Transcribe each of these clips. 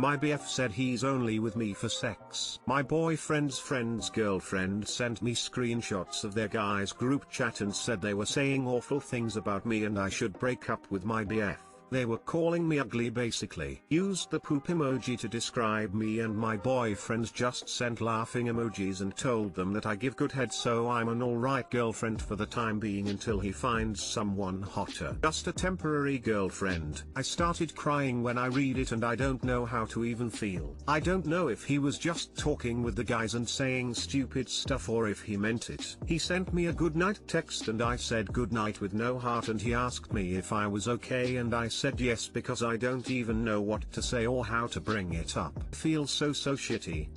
My BF said he's only with me for sex. My boyfriend's friend's girlfriend sent me screenshots of their guys' group chat and said they were saying awful things about me and I should break up with my BF. They were calling me ugly basically. Used the poop emoji to describe me and my boyfriend just sent laughing emojis and told them that I give good head, so I'm an alright girlfriend for the time being until he finds someone hotter. Just a temporary girlfriend. I started crying when I read it and I don't know how to even feel. I don't know if he was just talking with the guys and saying stupid stuff or if he meant it. He sent me a good night text and I said good night with no heart and he asked me if I was okay and I said yes because I don't even know what to say or how to bring it up. I feel so shitty.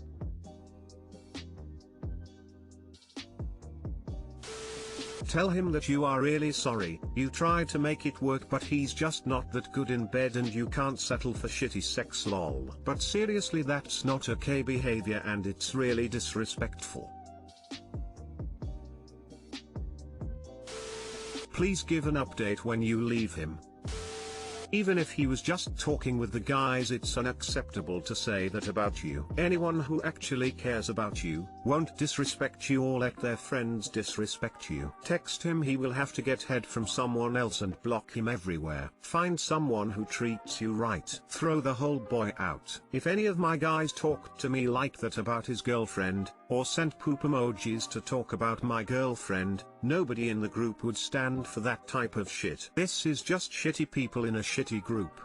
Tell him that you are really sorry, you tried to make it work but he's just not that good in bed and you can't settle for shitty sex lol. But seriously, that's not okay behavior and it's really disrespectful. Please give an update when you leave him. Even if he was just talking with the guys, it's unacceptable to say that about you. Anyone who actually cares about you won't disrespect you or let their friends disrespect you. Text him he will have to get head from someone else and block him everywhere. Find someone who treats you right. Throw the whole boy out. If any of my guys talked to me like that about his girlfriend, or sent poop emojis to talk about my girlfriend, nobody in the group would stand for that type of shit. This is just shitty people in a shitty group.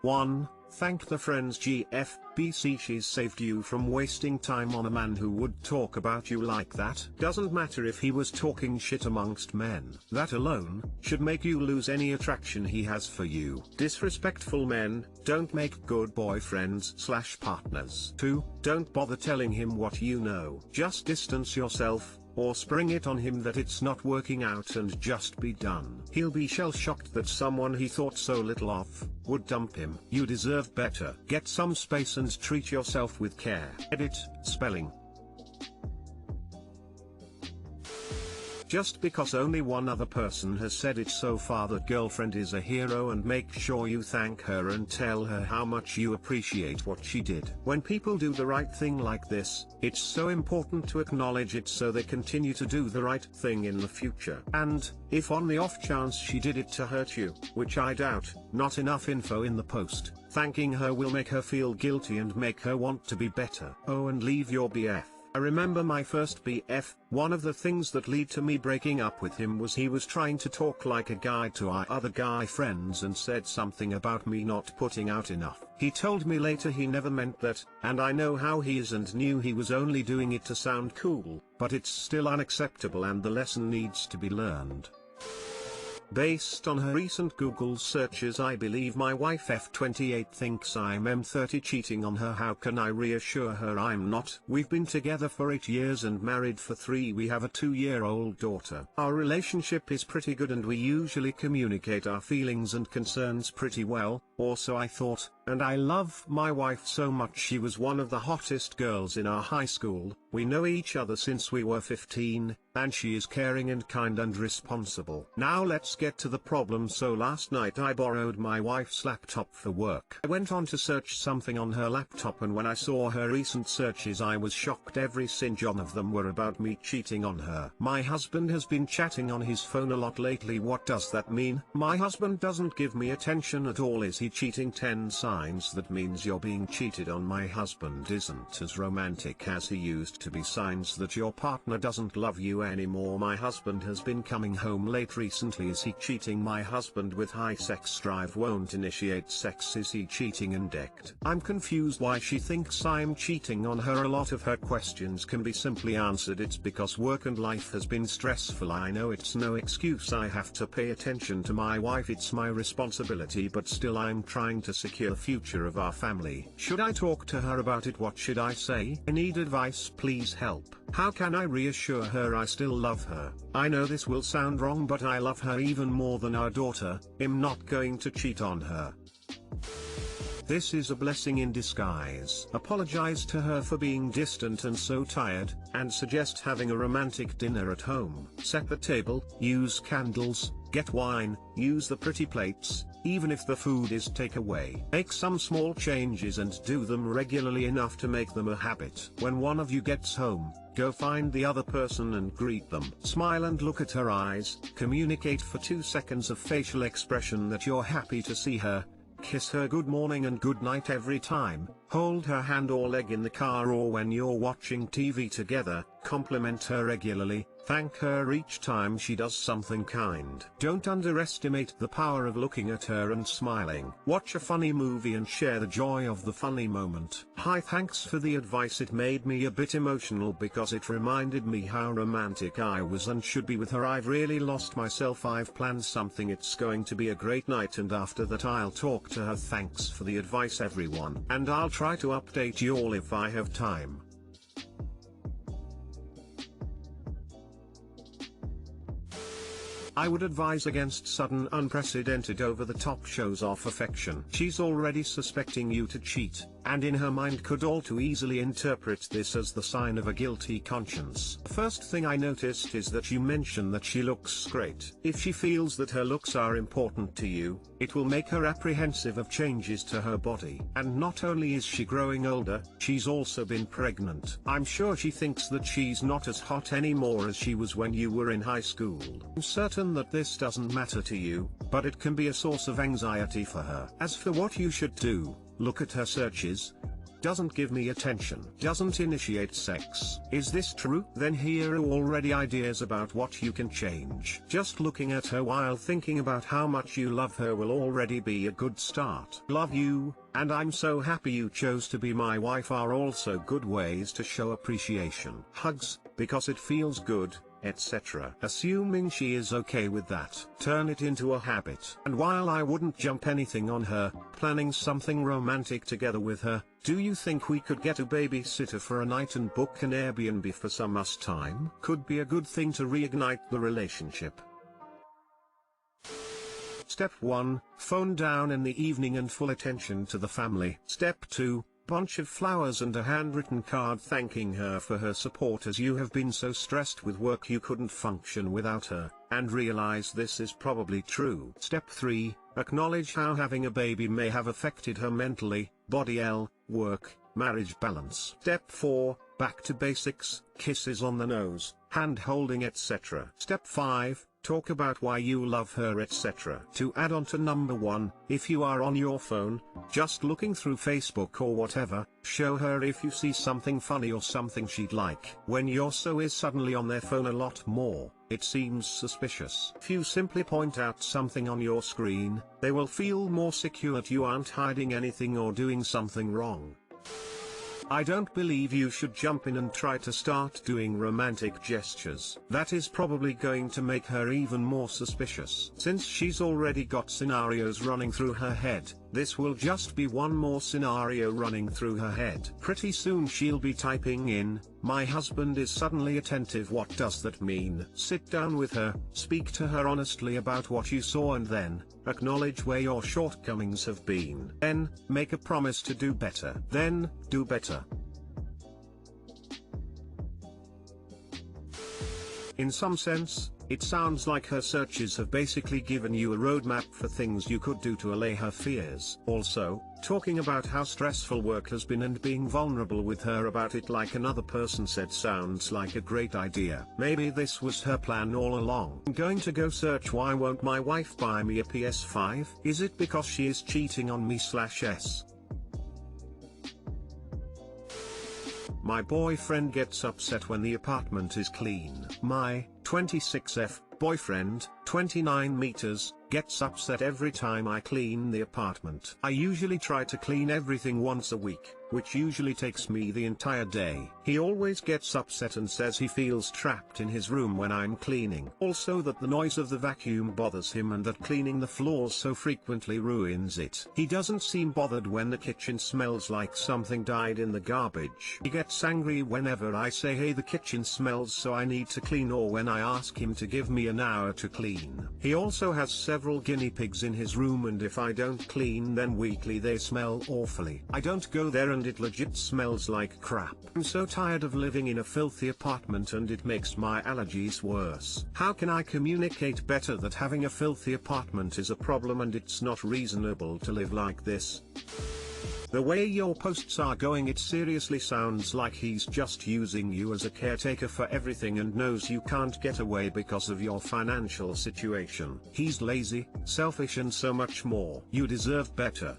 1. Thank the friends GFBC, she's saved you from wasting time on a man who would talk about you like that. Doesn't matter if he was talking shit amongst men. That alone should make you lose any attraction he has for you. Disrespectful men don't make good boyfriends/partners. 2. Don't bother telling him what you know. Just distance yourself, or spring it on him that it's not working out and just be done. He'll be shell-shocked that someone he thought so little of would dump him. You deserve better. Get some space and treat yourself with care. Edit, spelling. Just because only one other person has said it so far, that girlfriend is a hero, and make sure you thank her and tell her how much you appreciate what she did. When people do the right thing like this, it's so important to acknowledge it so they continue to do the right thing in the future. And, if on the off chance she did it to hurt you, which I doubt, not enough info in the post, thanking her will make her feel guilty and make her want to be better. Oh, and leave your BF. I remember my first BF, one of the things that led to me breaking up with him was he was trying to talk like a guy to our other guy friends and said something about me not putting out enough. He told me later he never meant that, and I know how he is and knew he was only doing it to sound cool, but it's still unacceptable and the lesson needs to be learned. Based on her recent Google searches, I believe my wife F28 thinks I'm M30 cheating on her. How can I reassure her I'm not? We've been together for 8 years and married for 3. We have a 2-year-old daughter. Our relationship is pretty good and we usually communicate our feelings and concerns pretty well, or so I thought, and I love my wife so much. She was one of the hottest girls in our high school. We know each other since we were 15, and she is caring and kind and responsible. Now let's get to the problem. So last night I borrowed my wife's laptop for work. I went on to search something on her laptop, and when I saw her recent searches I was shocked. Every single one of them were about me cheating on her. My husband has been chatting on his phone a lot lately. What does that mean? My husband doesn't give me attention at all. Is he cheating? 10 signs that means you're being cheated on. My husband isn't as romantic as he used to be. Signs that your partner doesn't love you anymore. My husband has been coming home late recently. Is he cheating? My husband with high sex drive won't initiate sex. Is he cheating? Indeed. I'm confused why she thinks I'm cheating on her. A lot of her questions can be simply answered. It's because work and life has been stressful. I know it's no excuse. I have to pay attention to my wife. It's my responsibility, but still I'm trying to secure the future of our family. Should I talk to her about it? What should I say? I need advice, please help. How can I reassure her I still love her? I know this will sound wrong, but I love her even more than our daughter. I'm not going to cheat on her. This is a blessing in disguise. Apologize to her for being distant and so tired, and suggest having a romantic dinner at home. Set the table, use candles, get wine, use the pretty plates, even if the food is takeaway. Make some small changes and do them regularly enough to make them a habit. When one of you gets home, go find the other person and greet them. Smile and look at her eyes, communicate for 2 seconds of facial expression that you're happy to see her. Kiss her good morning and good night every time, hold her hand or leg in the car or when you're watching TV together, compliment her regularly, thank her each time she does something kind. Don't underestimate the power of looking at her and smiling. Watch a funny movie and share the joy of the funny moment. Hi, thanks for the advice. It made me a bit emotional because it reminded me how romantic I was and should be with her. I've really lost myself. I've planned something. It's going to be a great night and after that I'll talk to her. Thanks for the advice everyone. And I'll try to update you all if I have time. I would advise against sudden unprecedented over-the-top shows of affection. She's already suspecting you to cheat, and in her mind could all too easily interpret this as the sign of a guilty conscience. The first thing I noticed is that you mention that she looks great. If she feels that her looks are important to you, it will make her apprehensive of changes to her body. And not only is she growing older, she's also been pregnant. I'm sure she thinks that she's not as hot anymore as she was when you were in high school. I'm certain that this doesn't matter to you, but it can be a source of anxiety for her. As for what you should do, look at her searches. Doesn't give me attention. Doesn't initiate sex. Is this true? Then here are already ideas about what you can change. Just looking at her while thinking about how much you love her will already be a good start. Love you, and I'm so happy you chose to be my wife are also good ways to show appreciation. Hugs, because it feels good, etc. Assuming she is okay with that, turn it into a habit. And while I wouldn't jump anything on her, planning something romantic together with her, do you think we could get a babysitter for a night and book an Airbnb for some us time? Could be a good thing to reignite the relationship. Step 1, phone down in the evening and full attention to the family. Step 2, bunch of flowers and a handwritten card thanking her for her support as you have been so stressed with work you couldn't function without her, and realize this is probably true. Step 3, acknowledge how having a baby may have affected her mentally, body, work, marriage balance. Step 4, back to basics, kisses on the nose, hand holding, etc. Step 5, talk about why you love her, etc. To add on to number 1, if you are on your phone, just looking through Facebook or whatever, show her if you see something funny or something she'd like. When your so is suddenly on their phone a lot more, it seems suspicious. If you simply point out something on your screen, they will feel more secure that you aren't hiding anything or doing something wrong. I don't believe you should jump in and try to start doing romantic gestures. That is probably going to make her even more suspicious. Since she's already got scenarios running through her head, this will just be one more scenario running through her head. Pretty soon she'll be typing in, "My husband is suddenly attentive. What does that mean?" Sit down with her, speak to her honestly about what you saw and then, acknowledge where your shortcomings have been. Then, make a promise to do better. Then, do better. In some sense, it sounds like her searches have basically given you a roadmap for things you could do to allay her fears. Also, talking about how stressful work has been and being vulnerable with her about it like another person said sounds like a great idea. Maybe this was her plan all along. I'm going to go search why won't my wife buy me a PS5? Is it because she is cheating on me/s? My boyfriend gets upset when the apartment is clean. My 26F boyfriend, 29 meters, gets upset every time I clean the apartment. I usually try to clean everything once a week, which usually takes me the entire day. He always gets upset and says he feels trapped in his room when I'm cleaning. Also that the noise of the vacuum bothers him and that cleaning the floors so frequently ruins it. He doesn't seem bothered when the kitchen smells like something died in the garbage. He gets angry whenever I say hey the kitchen smells so I need to clean, or when I ask him to give me an hour to clean. clean. He also has several guinea pigs in his room, and if I don't clean then weekly they smell awfully. I don't go there and it legit smells like crap. I'm so tired of living in a filthy apartment and it makes my allergies worse. How can I communicate better that having a filthy apartment is a problem and it's not reasonable to live like this? The way your posts are going, it seriously sounds like he's just using you as a caretaker for everything and knows you can't get away because of your financial situation. He's lazy, selfish and so much more. You deserve better.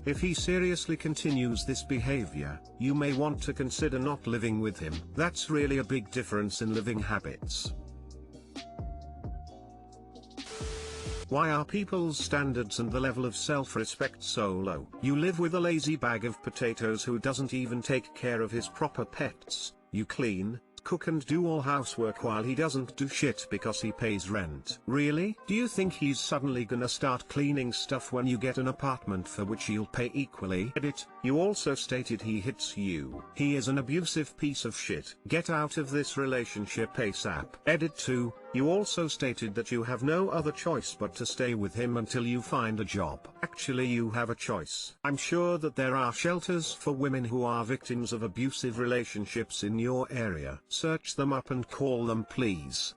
If he seriously continues this behavior, you may want to consider not living with him. That's really a big difference in living habits. Why are people's standards and the level of self-respect so low? You live with a lazy bag of potatoes who doesn't even take care of his proper pets. You clean, cook and do all housework while he doesn't do shit because he pays rent. Really? Do you think he's suddenly gonna start cleaning stuff when you get an apartment for which you'll pay equally? Edit. You also stated he hits you. He is an abusive piece of shit. Get out of this relationship ASAP. Edit 2. You also stated that you have no other choice but to stay with him until you find a job. Actually, you have a choice. I'm sure that there are shelters for women who are victims of abusive relationships in your area. Search them up and call them, please.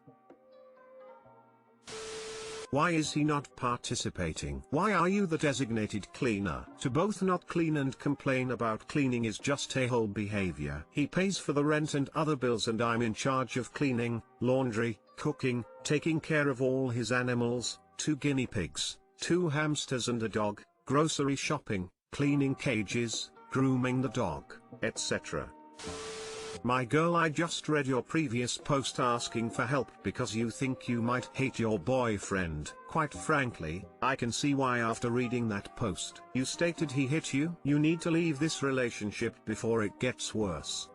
Why is he not participating? Why are you the designated cleaner? To both not clean and complain about cleaning is just a-hole behavior. He pays for the rent and other bills and I'm in charge of cleaning, laundry, cooking, taking care of all his animals, 2 guinea pigs, 2 hamsters and a dog, grocery shopping, cleaning cages, grooming the dog, etc. My girl, I just read your previous post asking for help because you think you might hate your boyfriend. Quite frankly, I can see why after reading that post. You stated he hit you. You need to leave this relationship before it gets worse.